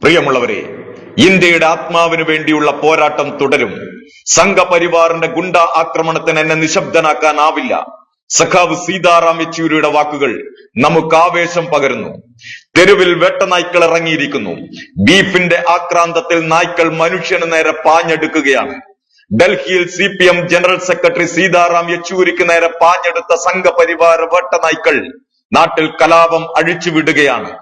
പ്രിയമുള്ളവരെ, ഇന്ത്യയുടെ ആത്മാവിന് വേണ്ടിയുള്ള പോരാട്ടം തുടരും. സംഘപരിവാറിന്റെ ഗുണ്ട ആക്രമണത്തിന് എന്നെ നിശബ്ദനാക്കാനാവില്ല. സഖാവ് സീതാറാം യെച്ചൂരിയുടെ വാക്കുകൾ നമുക്ക് ആവേശം പകരുന്നു. തെരുവിൽ വേട്ടനായ്ക്കൾ ഇറങ്ങിയിരിക്കുന്നു. ബീഫിന്റെ ആക്രാന്തത്തിൽ നായ്ക്കൾ മനുഷ്യന് നേരെ പാഞ്ഞെടുക്കുകയാണ്. ഡൽഹിയിൽ CPM ജനറൽ സെക്രട്ടറി സീതാറാം യെച്ചൂരിക്ക് നേരെ പാഞ്ഞെടുത്ത സംഘപരിവാര വേട്ടനായ്ക്കൾ നാട്ടിൽ കലാപം അഴിച്ചുവിടുകയാണ്.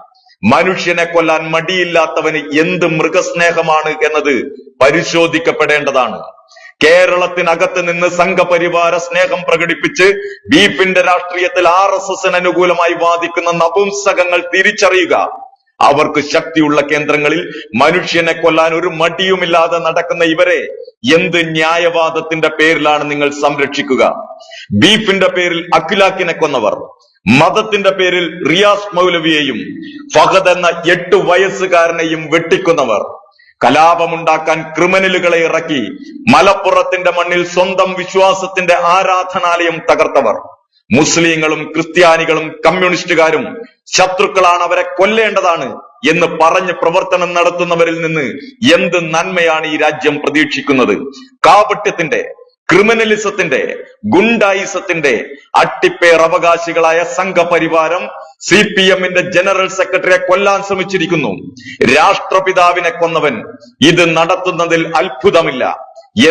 മനുഷ്യനെ കൊല്ലാൻ മടിയില്ലാത്തവന് എന്ത് മൃഗസ്നേഹമാണ് എന്നത് പരിശോധിക്കപ്പെടേണ്ടതാണ്. കേരളത്തിനകത്ത് നിന്ന് സംഘപരിവാര സ്നേഹം പ്രകടിപ്പിച്ച് ബീഫിന്റെ രാഷ്ട്രീയത്തിൽ RSSന് അനുകൂലമായി വാദിക്കുന്ന നപുംസകങ്ങൾ തിരിച്ചറിയുക. അവർക്ക് ശക്തിയുള്ള കേന്ദ്രങ്ങളിൽ മനുഷ്യനെ കൊല്ലാൻ ഒരു മടിയുമില്ലാതെ നടക്കുന്ന ഇവരെ എന്ത് ന്യായവാദത്തിന്റെ പേരിലാണ് നിങ്ങൾ സംരക്ഷിക്കുക? ബീഫിന്റെ പേരിൽ അഖിലാഖിനെ കൊന്നവർ, മതത്തിന്റെ പേരിൽ റിയാസ് മൗലവിയെയും ഫഹദ് എന്ന 8 വയസ്സുകാരനെയും വെട്ടിക്കുന്നവർ, കലാപമുണ്ടാക്കാൻ ക്രിമിനലുകളെ ഇറക്കി മലപ്പുറത്തിന്റെ മണ്ണിൽ സ്വന്തം വിശ്വാസത്തിന്റെ ആരാധനാലയം തകർത്തവർ, മുസ്ലിങ്ങളും ക്രിസ്ത്യാനികളും കമ്മ്യൂണിസ്റ്റുകാരും ശത്രുക്കളാണ്, അവരെ കൊല്ലേണ്ടതാണ് എന്ന് പറഞ്ഞ് പ്രവർത്തനം നടത്തുന്നവരിൽ നിന്ന് എന്ത് നന്മയാണ് ഈ രാജ്യം പ്രതീക്ഷിക്കുന്നത്? കാപട്യത്തിന്റെ, ക്രിമിനലിസത്തിന്റെ, ഗുണ്ടായിസത്തിന്റെ അട്ടിപ്പേർ അവകാശികളായ സംഘപരിവാരം CPMന്റെ ജനറൽ സെക്രട്ടറിയെ കൊല്ലാൻ ശ്രമിച്ചിരിക്കുന്നു. രാഷ്ട്രപിതാവിനെ കൊന്നവൻ ഇത് നടത്തുന്നതിൽ അത്ഭുതമില്ല.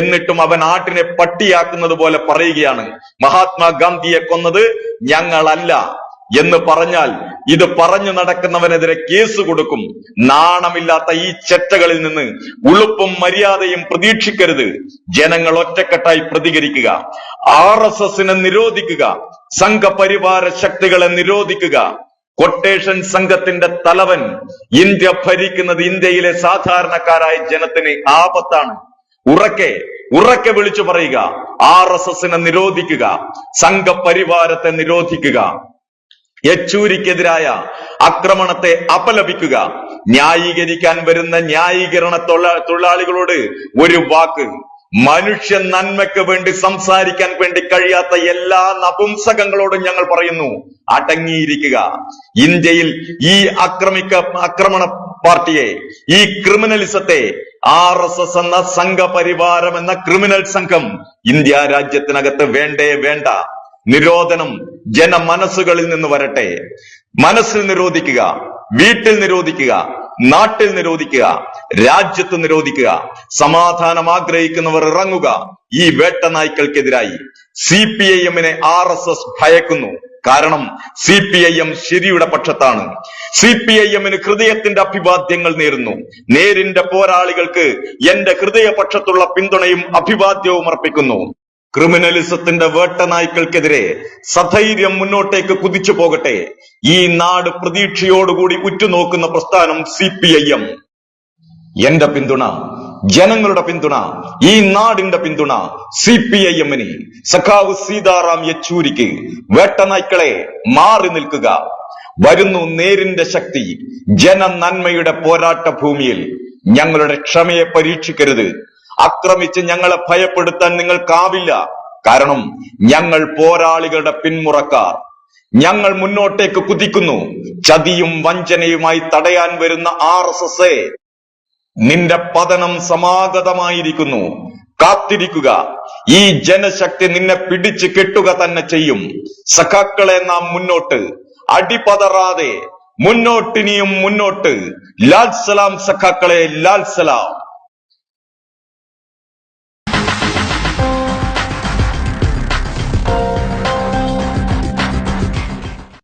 എന്നിട്ടും അവൻ ആട്ടിനെ പട്ടിയാക്കുന്നത് പോലെ പറയുകയാണ്, മഹാത്മാഗാന്ധിയെ കൊന്നത് ഞങ്ങളല്ല എന്ന് പറഞ്ഞാൽ ഇത് പറഞ്ഞു നടക്കുന്നവനെതിരെ കേസ് കൊടുക്കും. നാണമില്ലാത്ത ഈ ചെറ്റകളിൽ നിന്ന് ഉളുപ്പും മര്യാദയും പ്രതീക്ഷിക്കരുത്. ജനങ്ങൾ ഒറ്റക്കെട്ടായി പ്രതികരിക്കുക, RSSനെ നിരോധിക്കുക, സംഘപരിവാര ശക്തികളെ നിരോധിക്കുക. കൊട്ടേഷൻ സംഘത്തിന്റെ തലവൻ ഇന്ത്യ ഭരിക്കുന്നത് ഇന്ത്യയിലെ സാധാരണക്കാരായ ജനത്തിന് ആപത്താണ്. ഉറക്കെ വിളിച്ചു പറയുക, RSSനെ നിരോധിക്കുക, സംഘപരിവാരത്തെ നിരോധിക്കുക. യെച്ചൂരിക്കെതിരായ ആക്രമണത്തെ അപലപിക്കുക. ന്യായീകരിക്കാൻ വരുന്ന ന്യായീകരണ തൊഴിലാളികളോട് ഒരു വാക്ക്, മനുഷ്യ നന്മയ്ക്ക് വേണ്ടി സംസാരിക്കാൻ വേണ്ടി കഴിയാത്ത എല്ലാ നപുംസകങ്ങളോടും ഞങ്ങൾ പറയുന്നു, അടങ്ങിയിരിക്കുക. ഇന്ത്യയിൽ ഈ ആക്രമണ പാർട്ടിയെ, ഈ ക്രിമിനലിസത്തെ, RSS എന്ന സംഘപരിവാരം എന്ന ക്രിമിനൽ സംഘം ഇന്ത്യ രാജ്യത്തിനകത്ത് വേണ്ടേ വേണ്ട. നിരോധനം ജനമനസ്സുകളിൽ നിന്ന് വരട്ടെ. മനസ്സിൽ നിരോധിക്കുക, വീട്ടിൽ നിരോധിക്കുക, നാട്ടിൽ നിരോധിക്കുക, രാജ്യത്ത് നിരോധിക്കുക. സമാധാനം ആഗ്രഹിക്കുന്നവർ ഇറങ്ങുക ഈ വേട്ടനായ്ക്കൾക്കെതിരായി. CPIMനെ RSS ഭയക്കുന്നു. കാരണം CPIM ശരിയുടെ പക്ഷത്താണ്. CPIMന് ഹൃദയത്തിന്റെ അഭിവാദ്യങ്ങൾ നേരുന്നു. നേരിന്റെ പോരാളികൾക്ക് എന്റെ ഹൃദയപക്ഷത്തുള്ള പിന്തുണയും അഭിവാദ്യവും അർപ്പിക്കുന്നു. ക്രിമിനലിസത്തിന്റെ വേട്ടനായ്ക്കൾക്കെതിരെ സധൈര്യം മുന്നോട്ടേക്ക് കുതിച്ചു പോകട്ടെ. ഈ നാട് പ്രതീക്ഷയോടുകൂടി ഉറ്റുനോക്കുന്ന പ്രസ്ഥാനം CPIM. എന്റെ പിന്തുണ, ജനങ്ങളുടെ പിന്തുണ, ഈ നാടിന്റെ പിന്തുണ CPIMന്, സഖാവ് സീതാറാം യെച്ചൂരിക്ക്. വേട്ടനായ്ക്കളെ മാറി നിൽക്കുക. വരുന്നു നേരിന്റെ ശക്തി. ജനനന്മയുടെ പോരാട്ട ഭൂമിയിൽ ഞങ്ങളുടെ ക്ഷമയെ പരീക്ഷിക്കരുത്. ആക്രമിച്ച് ഞങ്ങളെ ഭയപ്പെടുത്താൻ നിങ്ങൾക്കാവില്ല. കാരണം ഞങ്ങൾ പോരാളികളുടെ പിന്മുറക്കാർ. ഞങ്ങൾ മുന്നോട്ടേക്ക് കുതിക്കുന്നു. ചതിയും വഞ്ചനയുമായി തടയാൻ വരുന്ന RSSയെ, നിന്റെ പതനം സമാഗതമായിരിക്കുന്നു. കാത്തിരിക്കുക. ഈ ജനശക്തി നിന്നെ പിടിച്ചു കെട്ടുക തന്നെ ചെയ്യും. സഖാക്കളെ, നാം മുന്നോട്ട്, അടിപതറാതെ മുന്നോട്ടിനിയും മുന്നോട്ട്. ലാൽ സലാം സഖാക്കളെ, ലാൽ സലാം.